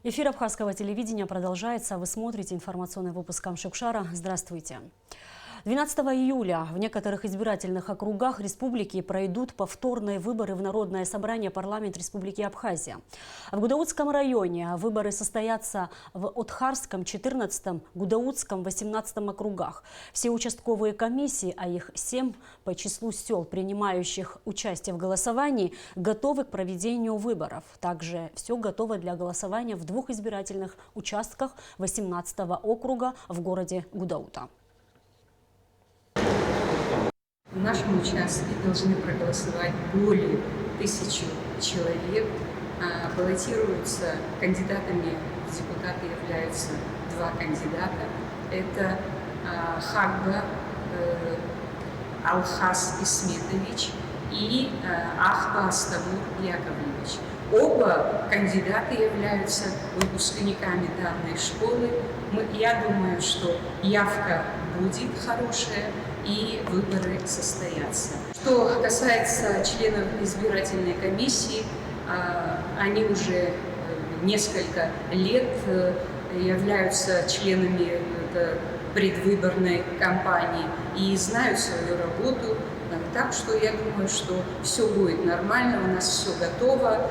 Эфир абхазского телевидения продолжается. Вы смотрите информационный выпуск Камшукшара. Здравствуйте. 12 июля в некоторых избирательных округах республики пройдут повторные выборы в Народное собрание парламента Республики Абхазия. В Гудаутском районе выборы состоятся в Отхарском, 14-м, Гудаутском, 18-м округах. Все участковые комиссии, а их 7 по числу сел, принимающих участие в голосовании, готовы к проведению выборов. Также все готово для голосования в 2 избирательных участках 18-го округа в городе Гудаута. В нашем участке должны проголосовать более 1000 человек. Баллотируются кандидатами в депутаты являются 2 кандидата. Это Хагба Алхас Исметович и Ахба Астамур Яковлевич. Оба кандидаты являются выпускниками данной школы. Я думаю, что явка будет хорошая и выборы состоятся. Что касается членов избирательной комиссии, они уже несколько лет являются членами предвыборной кампании и знают свою работу. Так что я думаю, что все будет нормально, у нас все готово.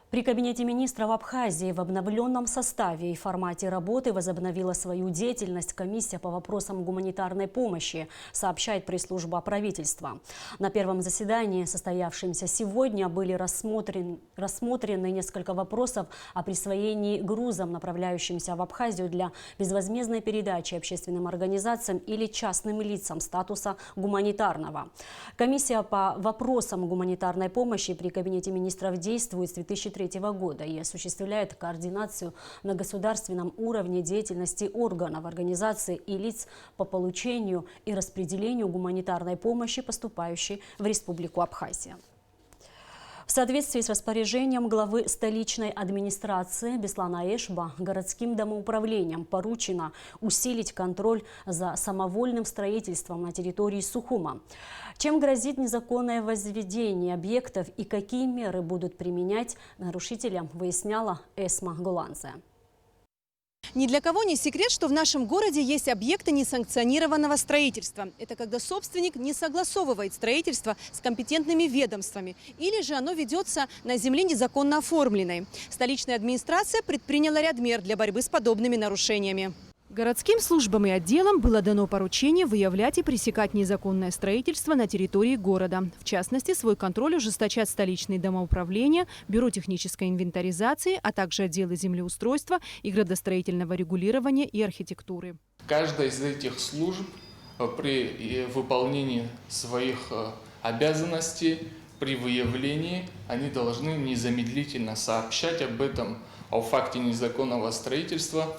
При Кабинете министров Абхазии в обновленном составе и формате работы возобновила свою деятельность комиссия по вопросам гуманитарной помощи, сообщает пресс-служба правительства. На первом заседании, состоявшемся сегодня, были рассмотрены несколько вопросов о присвоении грузам, направляющимся в Абхазию для безвозмездной передачи общественным организациям или частным лицам статуса гуманитарного. Комиссия по вопросам гуманитарной помощи при Кабинете министров действует с 2003 года и осуществляет координацию на государственном уровне деятельности органов, организаций и лиц по получению и распределению гуманитарной помощи, поступающей в Республику Абхазия. В соответствии с распоряжением главы столичной администрации Беслана Эшба городским домоуправлением поручено усилить контроль за самовольным строительством на территории Сухума. Чем грозит незаконное возведение объектов и какие меры будут применять нарушителям, выясняла Эсма Голанзе. Ни для кого не секрет, что в нашем городе есть объекты несанкционированного строительства. Это когда собственник не согласовывает строительство с компетентными ведомствами, или же оно ведется на земле незаконно оформленной. Столичная администрация предприняла ряд мер для борьбы с подобными нарушениями. Городским службам и отделам было дано поручение выявлять и пресекать незаконное строительство на территории города. В частности, свой контроль ужесточат столичные домоуправления, бюро технической инвентаризации, а также отделы землеустройства и градостроительного регулирования и архитектуры. Каждая из этих служб при выполнении своих обязанностей, при выявлении, они должны незамедлительно сообщать об этом, о факте незаконного строительства,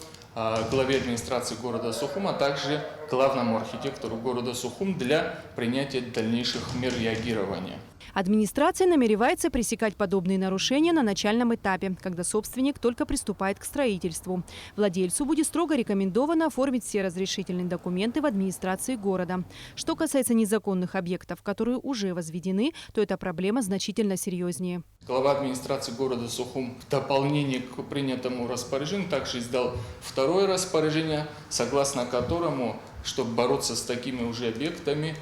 главе администрации города Сухум, а также главному архитектору города Сухум для принятия дальнейших мер реагирования. Администрация намеревается пресекать подобные нарушения на начальном этапе, когда собственник только приступает к строительству. Владельцу будет строго рекомендовано оформить все разрешительные документы в администрации города. Что касается незаконных объектов, которые уже возведены, то эта проблема значительно серьезнее. Глава администрации города Сухум в дополнение к принятому распоряжению также издал второе распоряжение, согласно которому, чтобы бороться с такими уже объектами,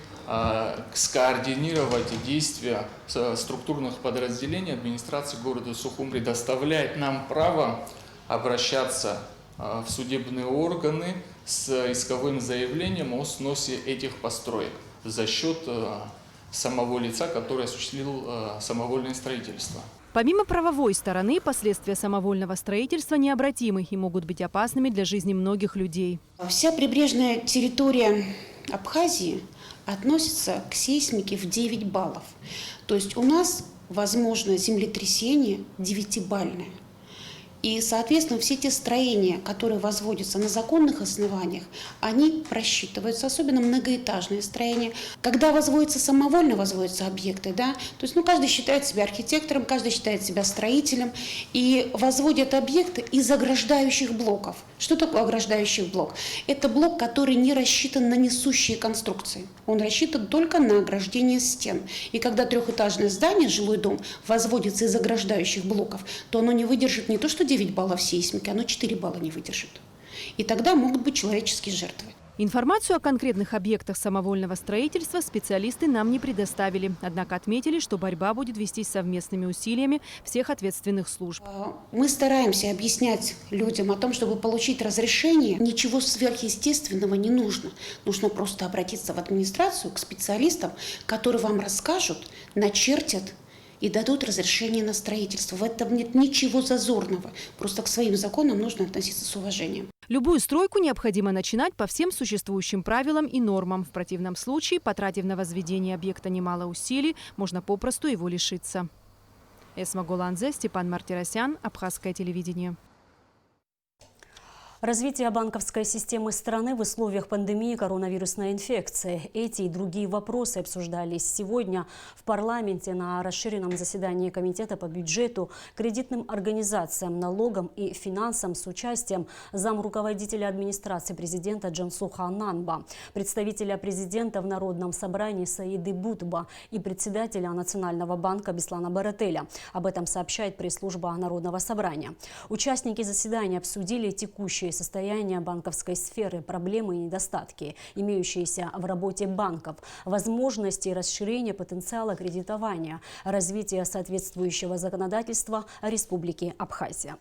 скоординировать действия структурных подразделений администрации города Сухум, предоставляет нам право обращаться в судебные органы с исковым заявлением о сносе этих построек за счет самого лица, который осуществил самовольное строительство. Помимо правовой стороны, последствия самовольного строительства необратимы и могут быть опасными для жизни многих людей. Вся прибрежная территория Абхазии относится к сейсмике в 9 баллов. То есть у нас возможно землетрясение 9-бальное. И, соответственно, все те строения, которые возводятся на законных основаниях, они просчитываются, особенно многоэтажные строения. Когда самовольно возводятся объекты, да, то есть каждый считает себя архитектором, каждый считает себя строителем, и возводят объекты из ограждающих блоков. Что такое ограждающий блок? Это блок, который не рассчитан на несущие конструкции. Он рассчитан только на ограждение стен. И когда трехэтажное здание, жилой дом, возводится из ограждающих блоков, то оно не выдержит не то что 9 баллов сейсмики, оно 4 балла не выдержит. И тогда могут быть человеческие жертвы. Информацию о конкретных объектах самовольного строительства специалисты нам не предоставили. Однако отметили, что борьба будет вестись совместными усилиями всех ответственных служб. Мы стараемся объяснять людям о том, чтобы получить разрешение. Ничего сверхъестественного не нужно. Нужно просто обратиться в администрацию, к специалистам, которые вам расскажут, начертят и дадут разрешение на строительство. В этом нет ничего зазорного. Просто к своим законам нужно относиться с уважением. Любую стройку необходимо начинать по всем существующим правилам и нормам. В противном случае, потратив на возведение объекта немало усилий, можно попросту его лишиться. Эсма Голанзе, Степан Мартиросян, Абхазское телевидение. Развитие банковской системы страны в условиях пандемии коронавирусной инфекции. Эти и другие вопросы обсуждались сегодня в парламенте на расширенном заседании Комитета по бюджету, кредитным организациям, налогам и финансам с участием замруководителя администрации президента Джансуха Нанба, представителя президента в Народном собрании Саиды Бутба и председателя Национального банка Беслана Барателя. Об этом сообщает пресс-служба Народного собрания. Участники заседания обсудили текущие состояние банковской сферы, проблемы и недостатки, имеющиеся в работе банков, возможности расширения потенциала кредитования, развития соответствующего законодательства Республики Абхазия.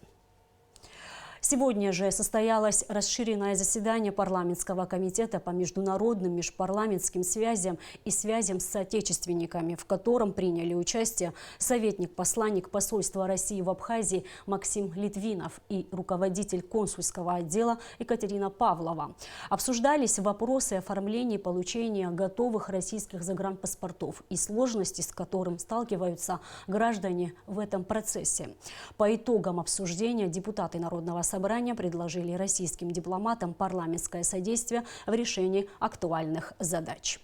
Сегодня же состоялось расширенное заседание парламентского комитета по международным межпарламентским связям и связям с соотечественниками, в котором приняли участие советник-посланник посольства России в Абхазии Максим Литвинов и руководитель консульского отдела Екатерина Павлова. Обсуждались вопросы оформления и получения готовых российских загранпаспортов и сложности, с которым сталкиваются граждане в этом процессе. По итогам обсуждения депутаты Народного собрания предложили российским дипломатам парламентское содействие в решении актуальных задач.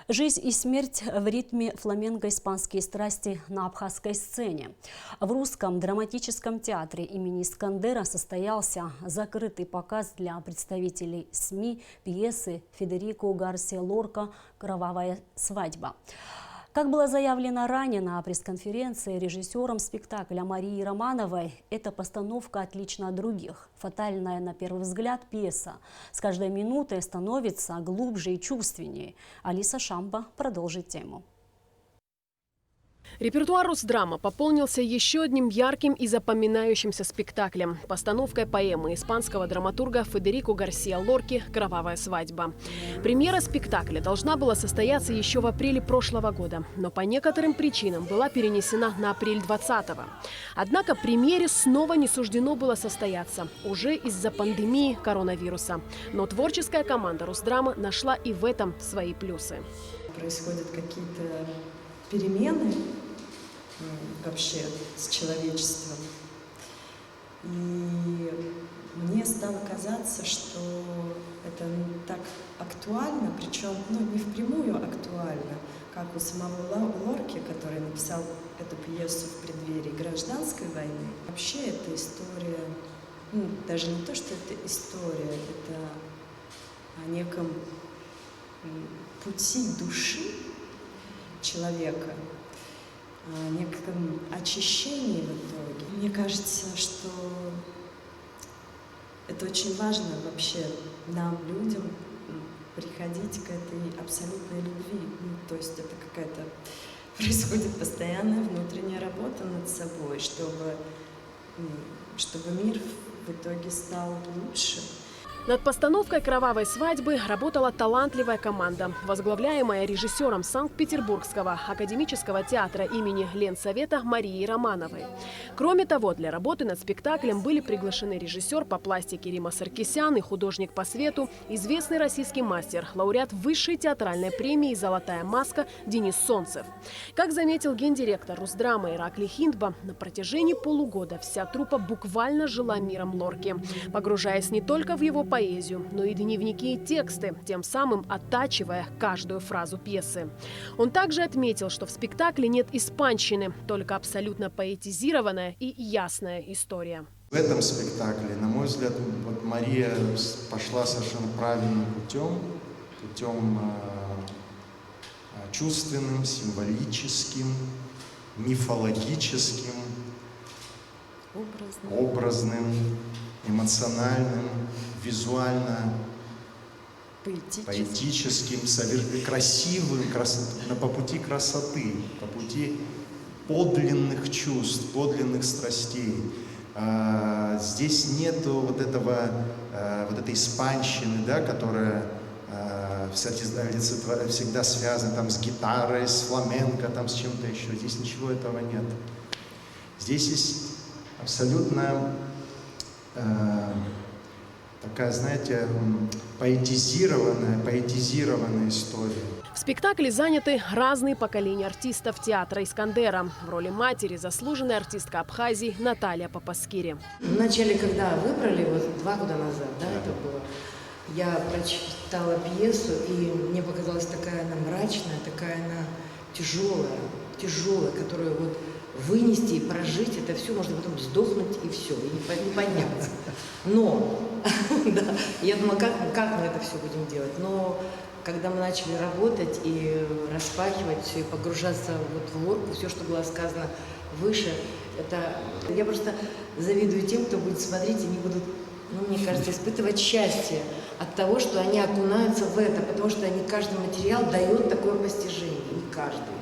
Жизнь и смерть в ритме фламенко испанские страсти на абхазской сцене. В Русском драматическом театре имени Искандера состоялся закрытый показ для представителей СМИ пьесы Федерико Гарсия Лорка «Кровавая свадьба». Как было заявлено ранее на пресс-конференции режиссером спектакля Марии Романовой, эта постановка отлична от других. Фатальная на первый взгляд пьеса с каждой минутой становится глубже и чувственнее. Алиса Шамба продолжит тему. Репертуар Русдрама пополнился еще одним ярким и запоминающимся спектаклем – постановкой поэмы испанского драматурга Федерико Гарсия Лорки «Кровавая свадьба». Премьера спектакля должна была состояться еще в апреле прошлого года, но по некоторым причинам была перенесена на апрель 2020-го. Однако премьере снова не суждено было состояться, уже из-за пандемии коронавируса. Но творческая команда Русдрама нашла и в этом свои плюсы. Происходят какие-то перемены вообще с человечеством. И мне стало казаться, что это так актуально, причем не впрямую актуально, как у самого Лорки, который написал эту пьесу в преддверии гражданской войны. Вообще эта история, даже не то, что это история, это о неком пути души человека, о неком очищении в итоге. Мне кажется, что это очень важно вообще нам, людям, приходить к этой абсолютной любви. То есть это какая-то происходит постоянная внутренняя работа над собой, чтобы мир в итоге стал лучше. Над постановкой «Кровавой свадьбы» работала талантливая команда, возглавляемая режиссером Санкт-Петербургского академического театра имени Ленсовета Марией Романовой. Кроме того, для работы над спектаклем были приглашены режиссер по пластике Рима Саркисян и художник по свету, известный российский мастер, лауреат высшей театральной премии «Золотая маска» Денис Солнцев. Как заметил гендиректор Русдрамы Ираклий Хиндба, на протяжении полугода вся труппа буквально жила миром Лорки, погружаясь не только в его поэзию, но и дневники и тексты, тем самым оттачивая каждую фразу пьесы. Он также отметил, что в спектакле нет испанщины, только абсолютно поэтизированная и ясная история. В этом спектакле, на мой взгляд, вот Мария пошла совершенно правильным путем чувственным, символическим, мифологическим, образным, эмоциональным, визуально поэтическим, красивым, по пути красоты, по пути подлинных чувств, подлинных страстей. Здесь нету вот этой испанщины, да, которая всегда связана там с гитарой, с фламенко, там с чем-то еще. Здесь ничего этого нет. Здесь есть абсолютно такая, знаете, поэтизированная история. В спектакле заняты разные поколения артистов театра «Искандера». В роли матери заслуженная артистка Абхазии Наталья Папаскири. Вначале, когда выбрали, вот 2 года назад, да, это было, я прочитала пьесу, и мне показалась такая она мрачная, такая она тяжелая, которую вот вынести и прожить, это все, можно потом сдохнуть и все, и не подняться. Но, да, я думала, как мы это все будем делать, но когда мы начали работать и распахивать все, и погружаться вот в Лорку, все, что было сказано выше, это я просто завидую тем, кто будет смотреть и не будут, мне кажется, испытывать счастье от того, что они окунаются в это, потому что не каждый материал дает такое постижение, не каждый.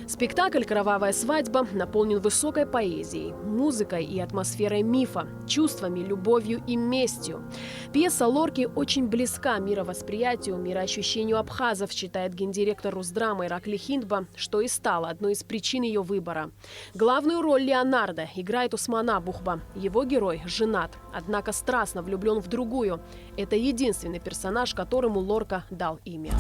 Спектакль «Кровавая свадьба» наполнен высокой поэзией, музыкой и атмосферой мифа, чувствами, любовью и местью. Пьеса Лорки очень близка мировосприятию, мироощущению абхазов, считает гендиректор Русдрамы Ираклий Хиндба, что и стало одной из причин ее выбора. Главную роль Леонардо играет Усман Абухба. Его герой женат, однако страстно влюблен в другую. Это единственный персонаж, которому Лорка дал имя.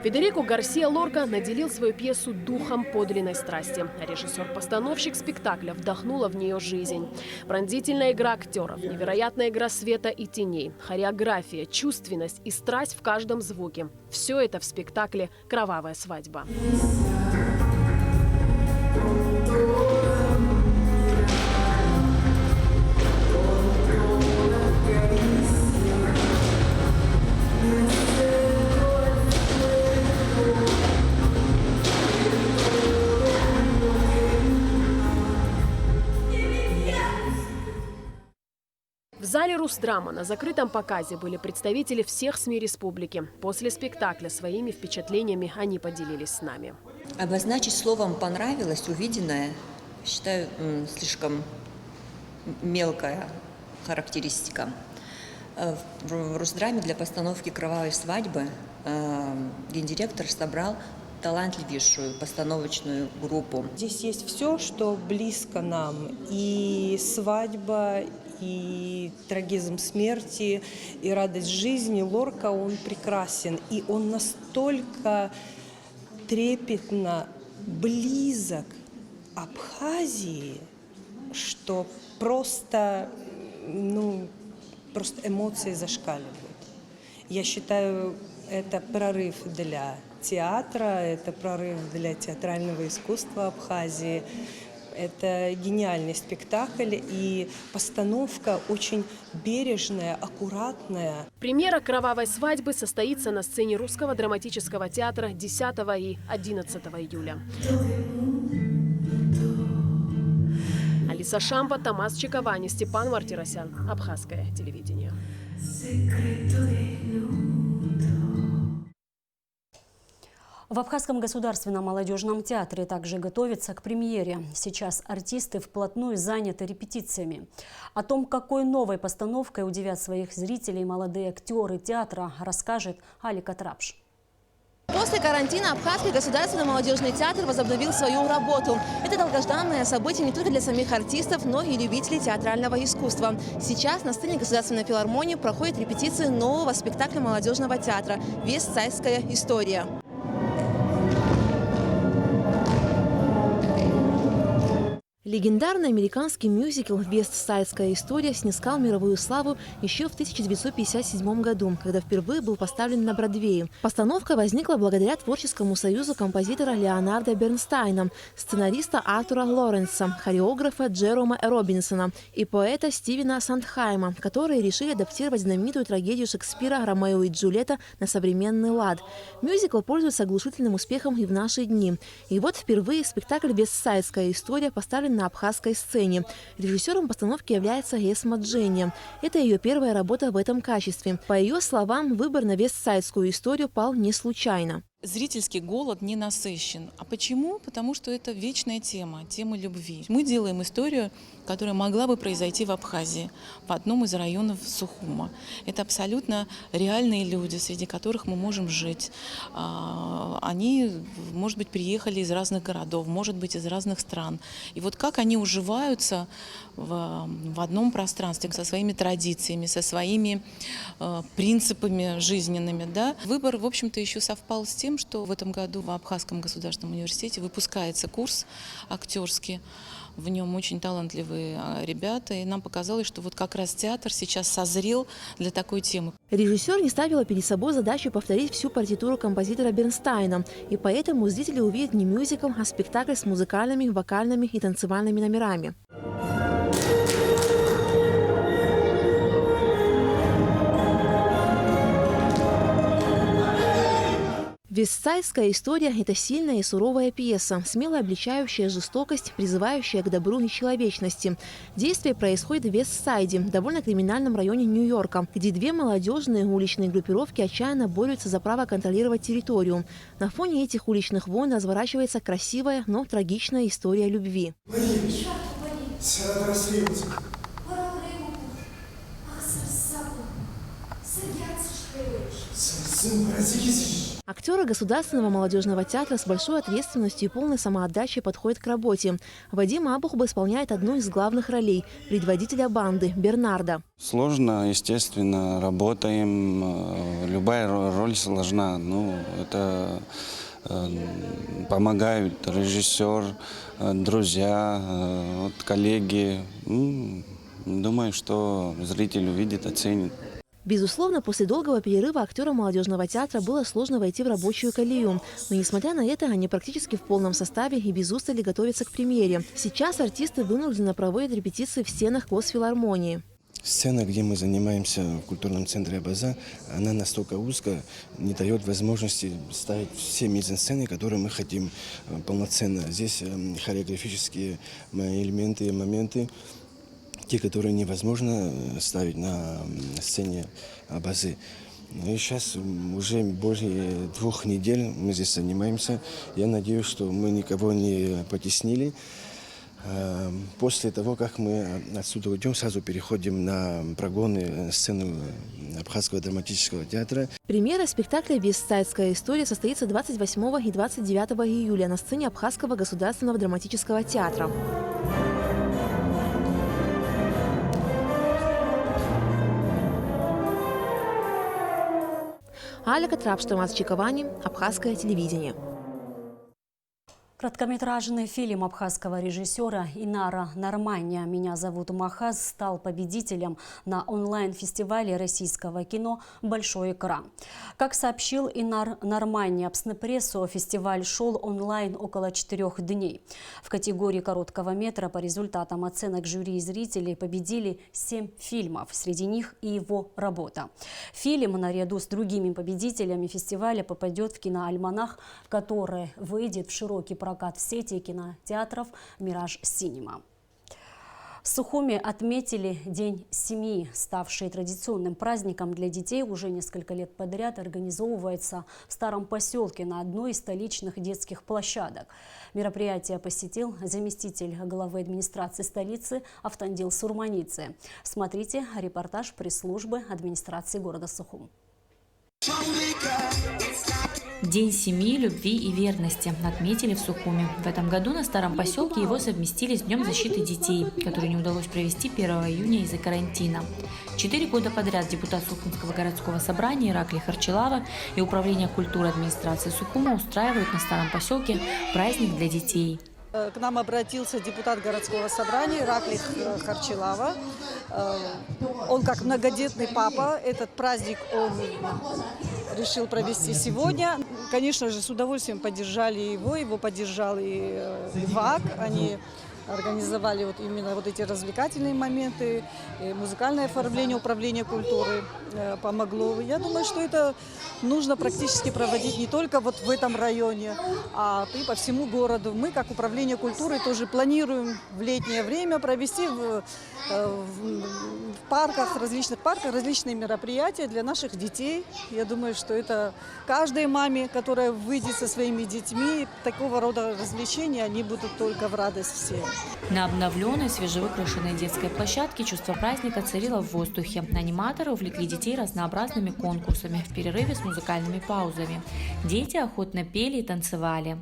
Федерико Гарсия Лорка наделил свою пьесу духом подлинной страсти. Режиссер-постановщик спектакля вдохнула в нее жизнь. Пронзительная игра актеров, невероятная игра света и теней, хореография, чувственность и страсть в каждом звуке. Все это в спектакле «Кровавая свадьба». В зале Русдрама на закрытом показе были представители всех СМИ республики. После спектакля своими впечатлениями они поделились с нами. Обозначить словом «понравилось» увиденное, считаю, слишком мелкая характеристика. В Русдраме для постановки «Кровавой свадьбы» гендиректор собрал талантливейшую постановочную группу. Здесь есть все, что близко нам. И свадьба, и трагизм смерти, и радость жизни. Лорка, он прекрасен. И он настолько трепетно близок Абхазии, что просто эмоции зашкаливают. Я считаю, это прорыв для театра, это прорыв для театрального искусства Абхазии. Это гениальный спектакль, и постановка очень бережная, аккуратная. Премьера «Кровавой свадьбы» состоится на сцене Русского драматического театра 10 и 11 июля. Алиса Шамба, Томас Чиковани, Степан Мартиросян. Абхазское телевидение. В Абхазском государственном молодежном театре также готовятся к премьере. Сейчас артисты вплотную заняты репетициями. О том, какой новой постановкой удивят своих зрителей молодые актеры театра, расскажет Алика Трапш. После карантина Абхазский государственный молодежный театр возобновил свою работу. Это долгожданное событие не только для самих артистов, но и любителей театрального искусства. Сейчас на сцене Государственной филармонии проходят репетиции нового спектакля молодежного театра «Вестсайдская история». Легендарный американский мюзикл «Вестсайдская история» снискал мировую славу еще в 1957 году, когда впервые был поставлен на Бродвее. Постановка возникла благодаря творческому союзу композитора Леонарда Бернстайна, сценариста Артура Лоренса, хореографа Джерома Робинсона и поэта Стивена Сандхайма, которые решили адаптировать знаменитую трагедию Шекспира «Ромео и Джульетта» на современный лад. Мюзикл пользуется оглушительным успехом и в наши дни. И вот впервые спектакль «Вестсайдская история» поставлен на абхазской сцене. Режиссером постановки является Эсма Дженни. Это ее первая работа в этом качестве. По ее словам, выбор на вестсайдскую историю пал не случайно. Зрительский голод не насыщен. А почему? Потому что это вечная тема любви. Мы делаем историю, которая могла бы произойти в Абхазии, в одном из районов Сухума. Это абсолютно реальные люди, среди которых мы можем жить. Они, может быть, приехали из разных городов, может быть, из разных стран. И вот как они уживаются в одном пространстве со своими традициями, со своими принципами жизненными. Да? Выбор, в общем-то, еще совпал с тем, что в этом году в Абхазском государственном университете выпускается курс актерский. В нем очень талантливые ребята, и нам показалось, что вот как раз театр сейчас созрел для такой темы. Режиссер не ставила перед собой задачу повторить всю партитуру композитора Бернстайна, и поэтому зрители увидят не мюзикл, а спектакль с музыкальными, вокальными и танцевальными номерами. «Вестсайдская история» – это сильная и суровая пьеса, смело обличающая жестокость, призывающая к добру и человечности. Действие происходит в Вестсайде, довольно криминальном районе Нью-Йорка, где две молодежные уличные группировки отчаянно борются за право контролировать территорию. На фоне этих уличных войн разворачивается красивая, но трагичная история любви. Актеры Государственного молодежного театра с большой ответственностью и полной самоотдачей подходят к работе. Вадим Абухба исполняет одну из главных ролей – предводителя банды Бернарда. Сложно, естественно, работаем. Любая роль сложна. Это помогают режиссер, друзья, коллеги. Думаю, что зритель увидит, оценит. Безусловно, после долгого перерыва актерам молодежного театра было сложно войти в рабочую колею. Но, несмотря на это, они практически в полном составе и без устали готовятся к премьере. Сейчас артисты вынуждены проводить репетиции в стенах Госфилармонии. Сцена, где мы занимаемся в культурном центре Абаза, она настолько узкая, не дает возможности ставить все мизансцены, которые мы хотим полноценно. Здесь хореографические элементы и моменты, те, которые невозможно ставить на сцене Абазы. И сейчас уже более 2 недель мы здесь занимаемся. Я надеюсь, что мы никого не потеснили. После того, как мы отсюда уйдем, сразу переходим на прогоны сцену Абхазского драматического театра. Премьера спектакля «Вестсайдская история» состоится 28 и 29 июля на сцене Абхазского государственного драматического театра. Алика Трапш, Томас Чиковани, Абхазское телевидение. Короткометражный фильм абхазского режиссера Инара Нормания «Меня зовут Махаз» стал победителем на онлайн-фестивале российского кино «Большой экран». Как сообщил Инар Нормания Пснепрессу, фестиваль шел онлайн около 4 дней. В категории короткого метра по результатам оценок жюри и зрителей победили 7 фильмов, среди них и его работа. Фильм наряду с другими победителями фестиваля попадет в киноальманах, который выйдет в широкий прокат в сети кинотеатров «Мираж Синема». В Сухуми отметили День семьи. Ставший традиционным праздником для детей уже несколько лет подряд организовывается в Старом поселке на одной из столичных детских площадок. Мероприятие посетил заместитель главы администрации столицы Автандил Сурманицы. Смотрите репортаж пресс-службы администрации города Сухум. День семьи, любви и верности отметили в Сухуме. В этом году на Старом поселке его совместили с Днем защиты детей, который не удалось провести 1 июня из-за карантина. 4 года подряд депутат Сухумского городского собрания Ираклий Харчилава и Управление культуры администрации Сухума устраивают на Старом поселке праздник для детей. К нам обратился депутат городского собрания Ираклий Харчилава. Он как многодетный папа этот праздник он решил провести сегодня. Конечно же, с удовольствием поддержали его поддержал и ВАК. Они организовали вот именно вот эти развлекательные моменты, и музыкальное оформление управления культуры помогло. Я думаю, что это нужно практически проводить не только вот в этом районе, а и по всему городу. Мы, как управление культуры, тоже планируем в летнее время провести в парках, различные мероприятия для наших детей. Я думаю, что это каждой маме, которая выйдет со своими детьми, такого рода развлечения, они будут только в радость всем. На обновленной, свежевыкрашенной детской площадке чувство праздника царило в воздухе. Аниматоры увлекли детей разнообразными конкурсами в перерыве с музыкальными паузами. Дети охотно пели и танцевали.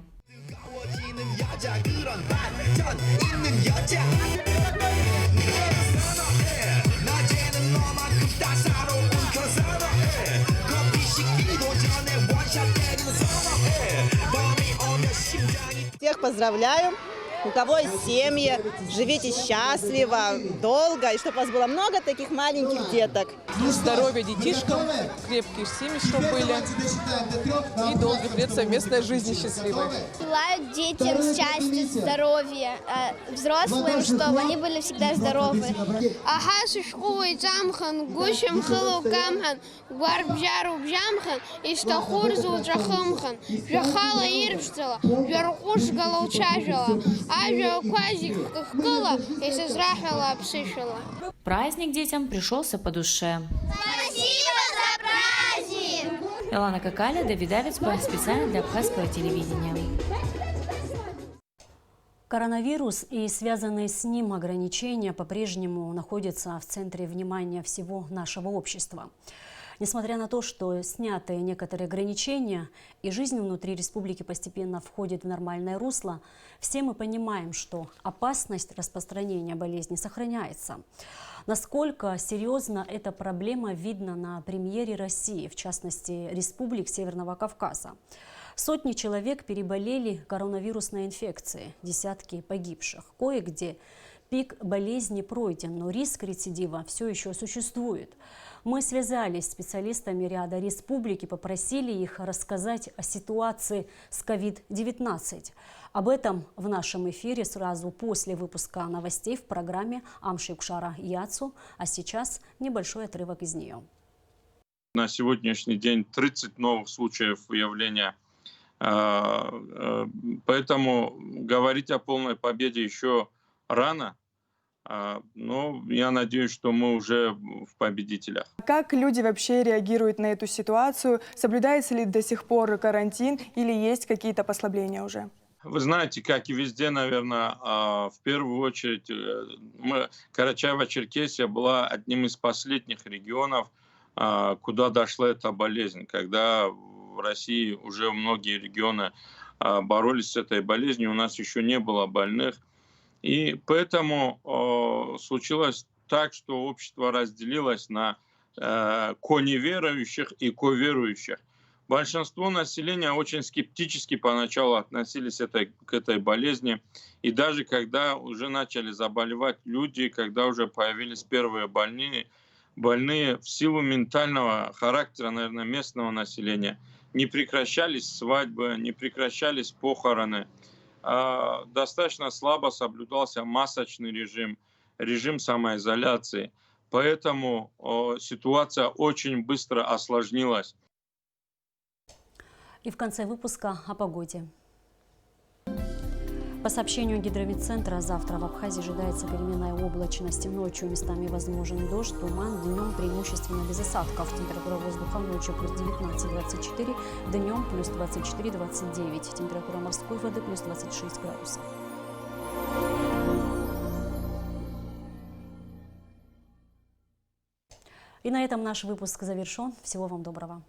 Всех поздравляю! У кого есть семьи, живите счастливо, долго, и чтобы у вас было много таких маленьких деток. Здоровья детишкам, крепкие семьи, чтобы были, и долгих лет совместной жизни счастливой. Желаю детям счастья, здоровья, взрослым, чтобы они были всегда здоровы. Ахасу шкулы джамхан, гушем хилу камхан, гварбжару бжамхан, и стахурзу джахамхан, жахала ирбштала, жаркуш галаучажала. Праздник детям пришелся по душе. Спасибо за праздник! Илана Какаля, Давид Авицпа, специально для Абхазского телевидения. Коронавирус и связанные с ним ограничения по-прежнему находятся в центре внимания всего нашего общества. Несмотря на то, что сняты некоторые ограничения и жизнь внутри республики постепенно входит в нормальное русло, все мы понимаем, что опасность распространения болезни сохраняется. Насколько серьезно эта проблема видно на премьере России, в частности, республик Северного Кавказа. Сотни человек переболели коронавирусной инфекцией, десятки погибших. Кое-где пик болезни пройден, но риск рецидива все еще существует. Мы связались с специалистами ряда республик и попросили их рассказать о ситуации с COVID-19. Об этом в нашем эфире сразу после выпуска новостей в программе «Амшикшара Яцу», а сейчас небольшой отрывок из нее. На сегодняшний день 30 новых случаев выявления, поэтому говорить о полной победе еще рано. Но я надеюсь, что мы уже в победителях. Как люди вообще реагируют на эту ситуацию? Соблюдается ли до сих пор карантин или есть какие-то послабления уже? Вы знаете, как и везде, наверное, в первую очередь Карачаево-Черкесия была одним из последних регионов, куда дошла эта болезнь, когда в России уже многие регионы боролись с этой болезнью, у нас еще не было больных. И поэтому случилось так, что общество разделилось на коневерующих и коверующих. Большинство населения очень скептически поначалу относились к этой болезни. И даже когда уже начали заболевать люди, когда уже появились первые больные в силу ментального характера, наверное, местного населения, не прекращались свадьбы, не прекращались похороны. Достаточно слабо соблюдался масочный режим самоизоляции. Поэтому ситуация очень быстро осложнилась. И в конце выпуска о погоде. По сообщению гидрометцентра, завтра в Абхазии ожидается переменная облачность. Ночью местами возможен дождь, туман, днем преимущественно без осадков. Температура воздуха ночью плюс 19-24, днем плюс 24-29. Температура морской воды плюс 26 градусов. И на этом наш выпуск завершен. Всего вам доброго.